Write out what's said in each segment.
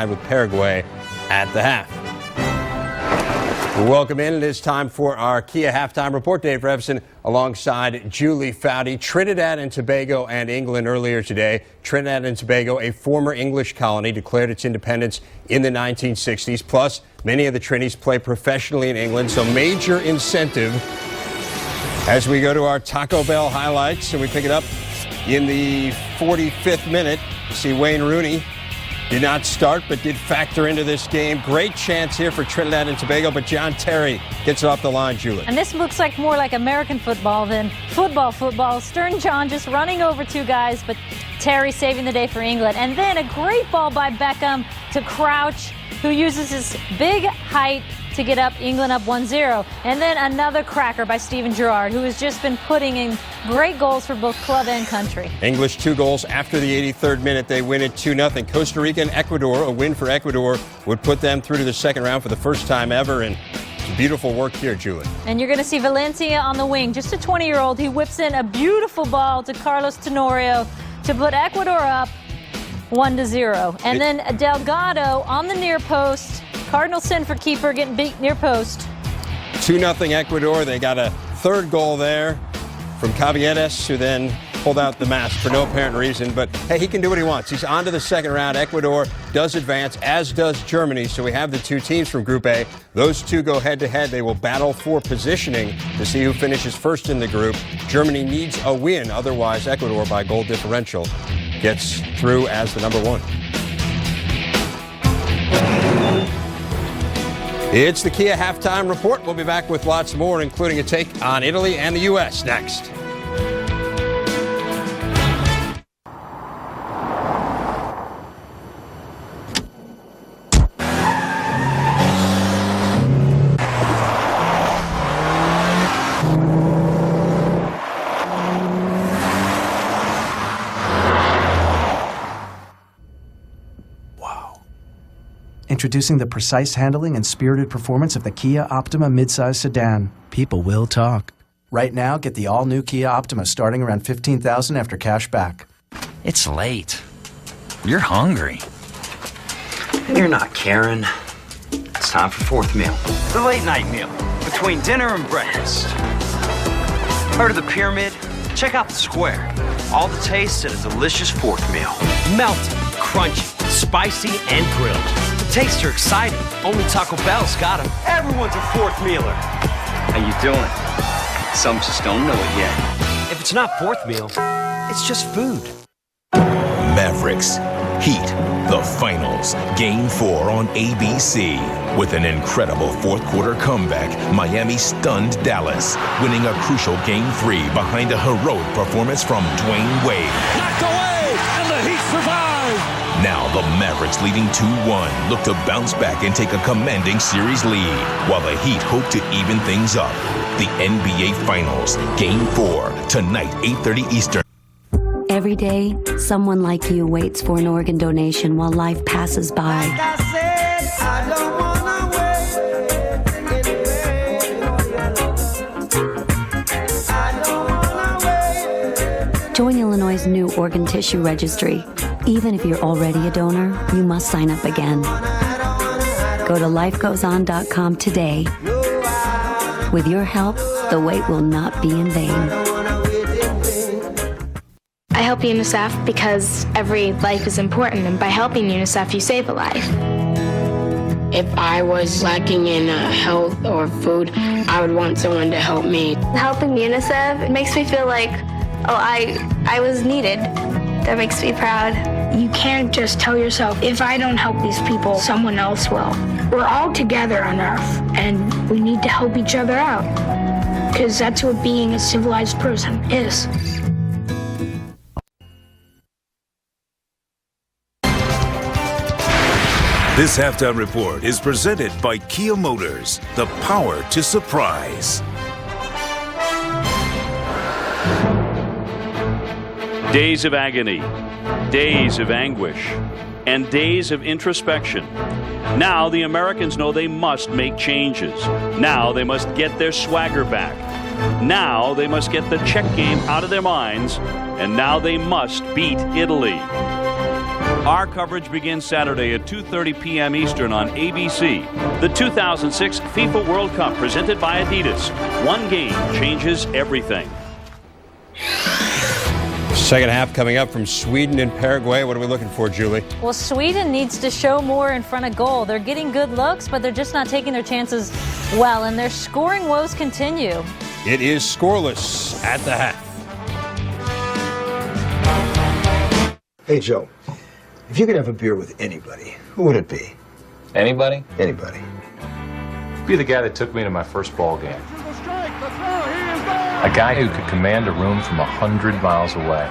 with Paraguay at the half. Welcome in. It is time for our Kia halftime report. Dave Revson alongside Julie Foudy. Trinidad and Tobago and England earlier today. Trinidad and Tobago, a former English colony, declared its independence in the 1960s. Plus, many of the Trinis play professionally in England, so major incentive as we go to our Taco Bell highlights, and we pick it up in the 45th minute. You see Wayne Rooney did not start, but did factor into this game. Great chance here for Trinidad and Tobago, but John Terry gets it off the line, Julie. And this looks like more like American football than football. Stern John just running over two guys, but Terry saving the day for England. And then a great ball by Beckham to Crouch, who uses his big height to get up England up 1-0. And then another cracker by Steven Gerrard, who has just been putting in great goals for both club and country. English 2 goals after the 83rd minute. They win it 2-0. Costa Rica and Ecuador, a win for Ecuador would put them through to the second round for the first time ever. And beautiful work here, Julie. And you're going to see Valencia on the wing, just a 20-year-old. He whips in a beautiful ball to Carlos Tenorio to put Ecuador up 1-0. And then Delgado on the near post. Cardinal sin for keeper, getting beat near post. 2-0 Ecuador. They got a third goal there from Caviedes, who then pulled out the mask for no apparent reason. But, hey, he can do what he wants. He's on to the second round. Ecuador does advance, as does Germany. So we have the two teams from Group A. Those two go head-to-head. They will battle for positioning to see who finishes first in the group. Germany needs a win. Otherwise, Ecuador, by goal differential, gets through as the number one. It's the Kia halftime report. We'll be back with lots more, including a take on Italy and the U.S. next. Introducing the precise handling and spirited performance of the Kia Optima midsize sedan. People will talk. Right now, get the all-new Kia Optima starting around $15,000 after cash back. It's late. You're hungry. You're not Karen. It's time for fourth meal. The late night meal between dinner and breakfast. Heard of the pyramid? Check out the square. All the tastes in a delicious fourth meal. Melted, crunchy, spicy, and grilled. The tastes are exciting. Only Taco Bell's got them. Everyone's a fourth mealer. How you doing? Some just don't know it yet. If it's not fourth meal, it's just food. Mavericks, Heat, the finals. Game 4 on ABC. With an incredible fourth-quarter comeback, Miami stunned Dallas, winning a crucial Game 3 behind a heroic performance from Dwayne Wade. Knocked away, and the Heat survive! Now the Mavericks, leading 2-1, look to bounce back and take a commanding series lead, while the Heat hope to even things up. The NBA Finals, Game 4, tonight, 8:30 Eastern. Every day, someone like you waits for an organ donation while life passes by. Like I said, I don't wanna wait. Join Illinois' new organ tissue registry. Even if you're already a donor, you must sign up again. Go to lifegoeson.com today. With your help, the wait will not be in vain. I help UNICEF because every life is important, and by helping UNICEF, you save a life. If I was lacking in health or food, I would want someone to help me. Helping UNICEF, it makes me feel like, oh, I was needed. That makes me proud. You can't just tell yourself, if I don't help these people, someone else will. We're all together on Earth, and we need to help each other out. Because that's what being a civilized person is. This halftime report is presented by Kia Motors, the power to surprise. Days of agony, days of anguish, and days of introspection. Now the Americans know they must make changes. Now they must get their swagger back. Now they must get the check game out of their minds, and now they must beat Italy. Our coverage begins Saturday at 2:30 p.m. Eastern on ABC. The 2006 FIFA World Cup presented by Adidas. One game changes everything. Second half coming up from Sweden and Paraguay. What are we looking for, Julie? Well, Sweden needs to show more in front of goal. They're getting good looks, but they're just not taking their chances well, and their scoring woes continue. It is scoreless at the half. Hey, Joe, if you could have a beer with anybody, who would it be? Anybody? Anybody. Be the guy that took me to my first ball game. A guy who could command a room from 100 miles away.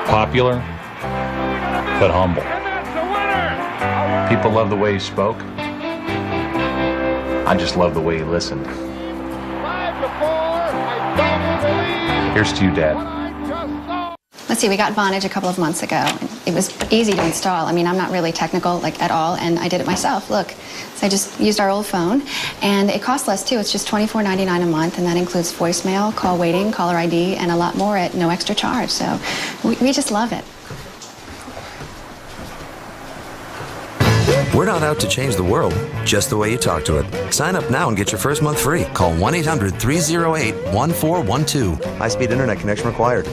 Popular, but humble. People love the way he spoke. I just love the way he listened. 5-4, here's to you, Dad. Let's see, we got Vonage a couple of months ago. It was easy to install. I mean, I'm not really technical, like, at all, and I did it myself. Look, so I just used our old phone, and it costs less, too. It's just $24.99 a month, and that includes voicemail, call waiting, caller ID, and a lot more at no extra charge. So we just love it. We're not out to change the world, just the way you talk to it. Sign up now and get your first month free. Call 1-800-308-1412. High-speed internet connection required.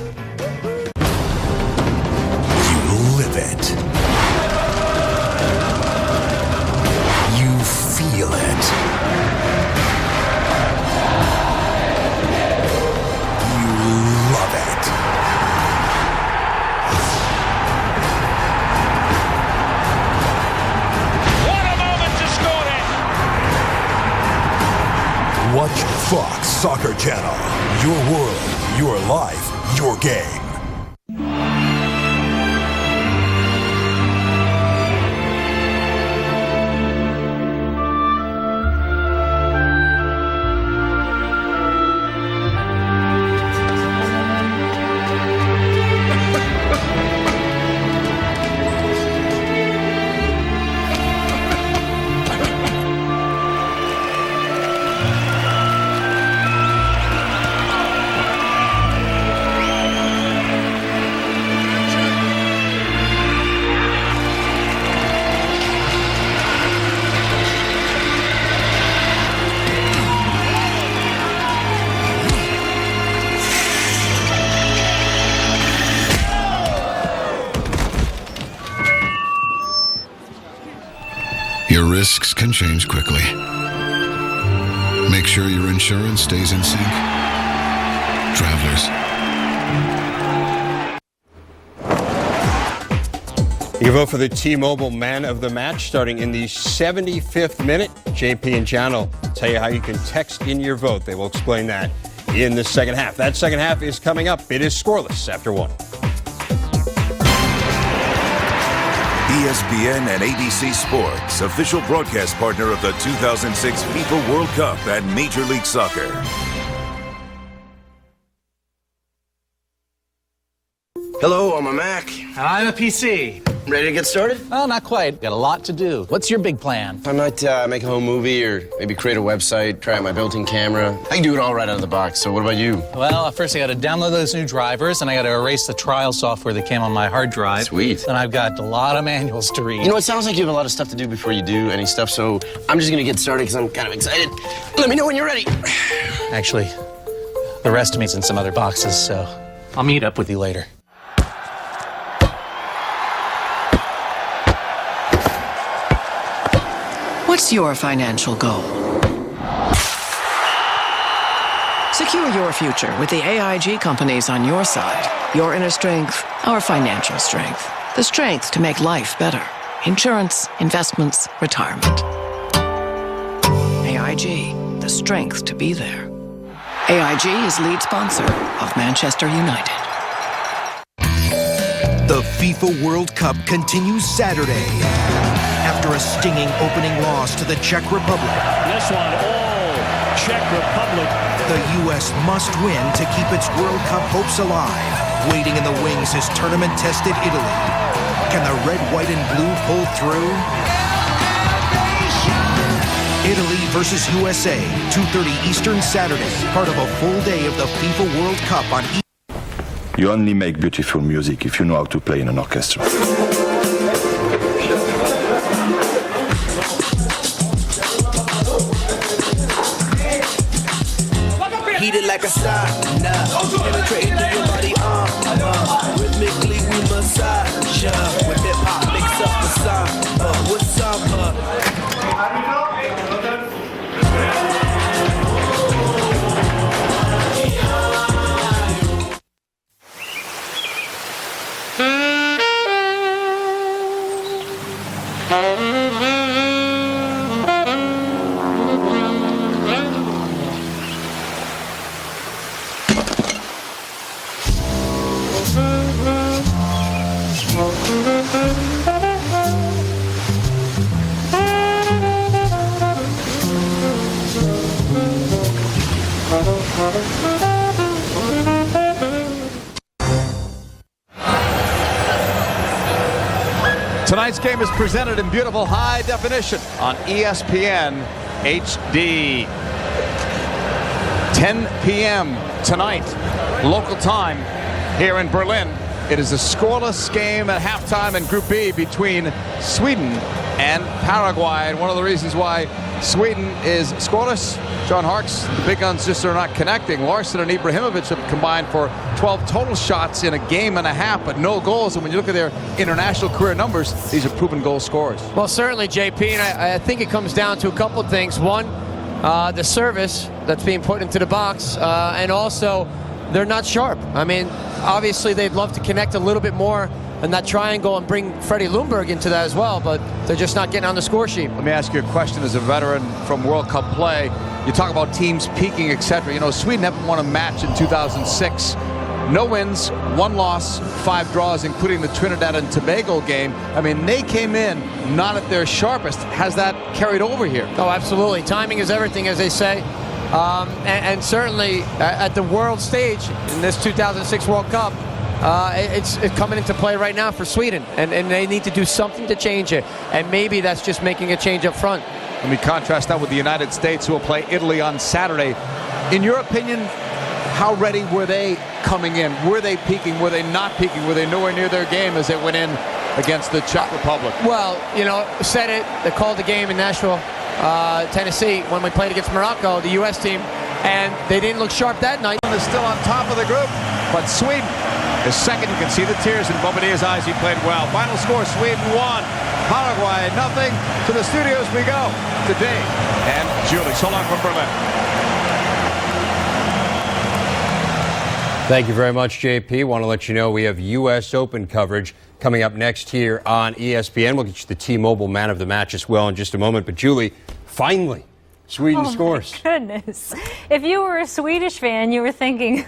Live it. You feel it. You love it. What a moment to score it! Watch Fox Soccer Channel. Your world, your life, your game. Your risks can change quickly. Make sure your insurance stays in sync. Travelers. You can vote for the T-Mobile Man of the Match starting in the 75th minute. JP and John will tell you how you can text in your vote. They will explain that in the second half. That second half is coming up. It is scoreless after 1. ESPN and ABC Sports, official broadcast partner of the 2006 FIFA World Cup and Major League Soccer. Hello, I'm a Mac. I'm a PC. Ready to get started? Well, not quite. Got a lot to do. What's your big plan? I might make a home movie or maybe create a website, try out my built-in camera. I can do it all right out of the box, so what about you? Well, first I got to download those new drivers, and I got to erase the trial software that came on my hard drive. Sweet. And I've got a lot of manuals to read. You know, it sounds like you have a lot of stuff to do before you do any stuff, so I'm just going to get started because I'm kind of excited. Let me know when you're ready. Actually, the rest of me's in some other boxes, so I'll meet up with you later. What's your financial goal? Secure your future with the AIG companies on your side. Your inner strength, our financial strength. The strength to make life better. Insurance, investments, retirement. AIG, the strength to be there. AIG is lead sponsor of Manchester United. The FIFA World Cup continues Saturday. After a stinging opening loss to the Czech Republic. This one, all Czech Republic. The U.S. must win to keep its World Cup hopes alive. Waiting in the wings is tournament-tested Italy. Can the red, white, and blue pull through? Italy versus USA, 2:30 Eastern Saturday. Part of a full day of the FIFA World Cup on You only make beautiful music if you know how to play in an orchestra. Heated like a sauna, penetrating through your body, rhythmically we massage, with hip hop mix up the samba, with samba. Tonight's game is presented in beautiful high definition on ESPN HD. 10 p.m. tonight, local time here in Berlin. It is a scoreless game at halftime in Group B between Sweden and Paraguay. And one of the reasons why Sweden is scoreless, John Harkes, the big guns just are not connecting. Larson and Ibrahimovic have combined for 12 total shots in a game and a half, but no goals. And when you look at their international career numbers, these are proven goal scorers. Well, certainly, JP, and I think it comes down to a couple of things. One, the service that's being put into the box, and also they're not sharp. I mean, obviously they'd love to connect a little bit more in that triangle and bring Freddie Ljungberg into that as well, but they're just not getting on the score sheet. Let me ask you a question as a veteran from World Cup play. You talk about teams peaking, etc. You know, Sweden haven't won a match in 2006. No wins, 1 loss, 5 draws, including the Trinidad and Tobago game. I mean, they came in not at their sharpest. Has that carried over here? Oh, absolutely. Timing is everything, as they say. And certainly at the world stage in this 2006 World Cup, it's coming into play right now for Sweden, and they need to do something to change it, and maybe that's just making a change up front. Let me contrast that with the United States, who will play Italy on Saturday. In your opinion, how ready were they coming in? Were they peaking? Were they not peaking? Were they nowhere near their game as they went in against the Czech Republic? Well, you know, said it. They called the game in Nashville, Tennessee, when we played against Morocco, the U.S. team, and they didn't look sharp that night. They're still on top of the group, but Sweden is second. You can see the tears in Bombadil's eyes. He played well. Final score, Sweden 1, Paraguay 0. To the studios we go today. And Julie, so long from Berlin. Thank you very much, JP. Want to let you know we have U.S. Open coverage coming up next here on ESPN. We'll get you the T-Mobile Man of the Match as well in just a moment. But Julie, finally, Sweden scores. Oh, my goodness. If you were a Swedish fan, you were thinking,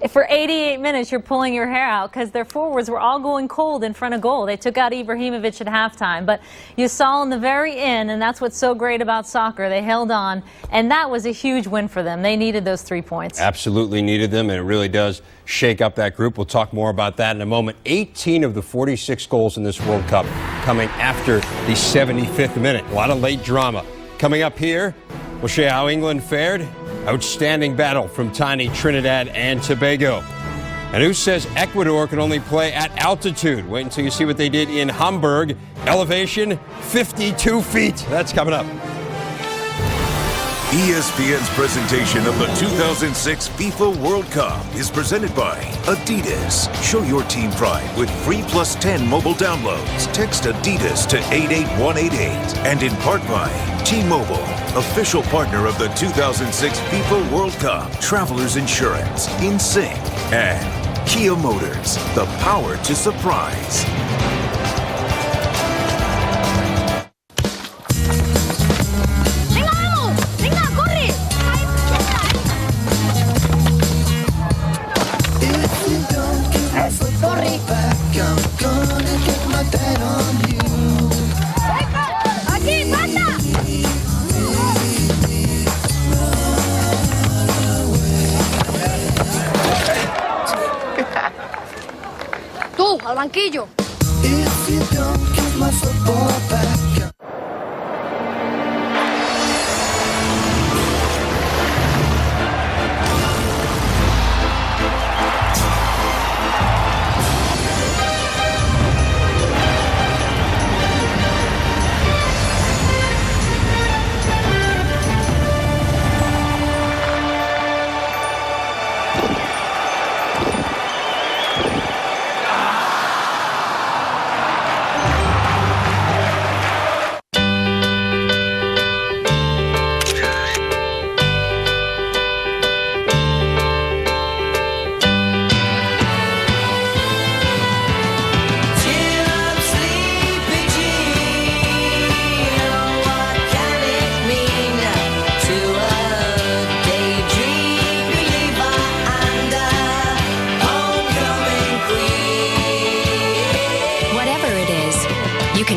for 88 minutes, you're pulling your hair out because their forwards were all going cold in front of goal. They took out Ibrahimovic at halftime. But you saw in the very end, and that's what's so great about soccer, they held on, and that was a huge win for them. They needed those 3 points. Absolutely needed them, and it really does shake up that group. We'll talk more about that in a moment. 18 of the 46 goals in this World Cup coming after the 75th minute. A lot of late drama. Coming up here, we'll show you how England fared. Outstanding battle from tiny Trinidad and Tobago. And who says Ecuador can only play at altitude? Wait until you see what they did in Hamburg. Elevation, 52 feet. That's coming up. ESPN's presentation of the 2006 FIFA World Cup is presented by Adidas. Show your team pride with free +10 mobile downloads. Text Adidas to 88188. And in part by T-Mobile, official partner of the 2006 FIFA World Cup. Travelers Insurance, InSync, and Kia Motors, the power to surprise. Tú, al banquillo.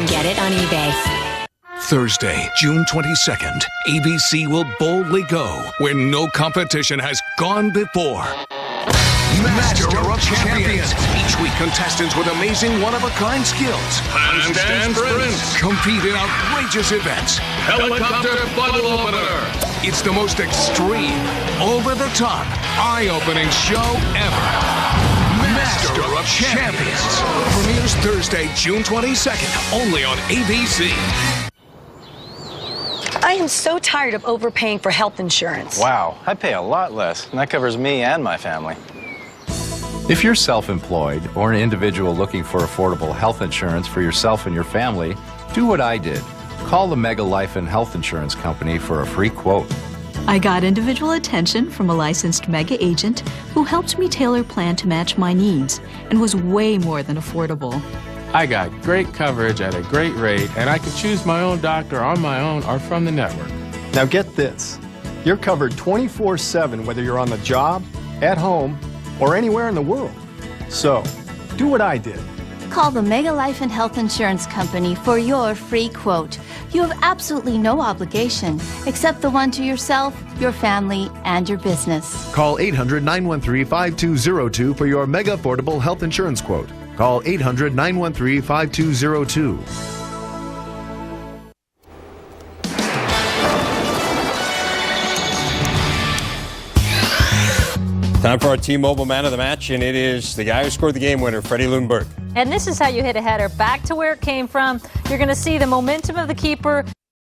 get it on eBay. Thursday, June 22nd, ABC will boldly go where no competition has gone before. Master of Champions. Each week, contestants with amazing one-of-a-kind skills. Handstand sprints. Compete in outrageous events. Helicopter bottle opener. It's the most extreme, over-the-top, eye-opening show ever. Master of Champions. Premieres Thursday, June 22nd, only on ABC. I am so tired of overpaying for health insurance. Wow, I pay a lot less, and that covers me and my family. If you're self-employed or an individual looking for affordable health insurance for yourself and your family, do what I did. Call the Mega Life and Health Insurance Company for a free quote. I got individual attention from a licensed Mega agent who helped me tailor a plan to match my needs and was way more than affordable. I got great coverage at a great rate, and I could choose my own doctor on my own or from the network. Now get this. You're covered 24/7 whether you're on the job, at home, or anywhere in the world. So, do what I did. Call the Mega Life and Health Insurance Company for your free quote. You have absolutely no obligation, except the one to yourself, your family, and your business. Call 800-913-5202 for your mega affordable health insurance quote. Call 800-913-5202. Time for our T-Mobile Man of the Match, and it is the guy who scored the game winner, Freddie Lundberg. And this is how you hit a header back to where it came from. You're going to see the momentum of the keeper.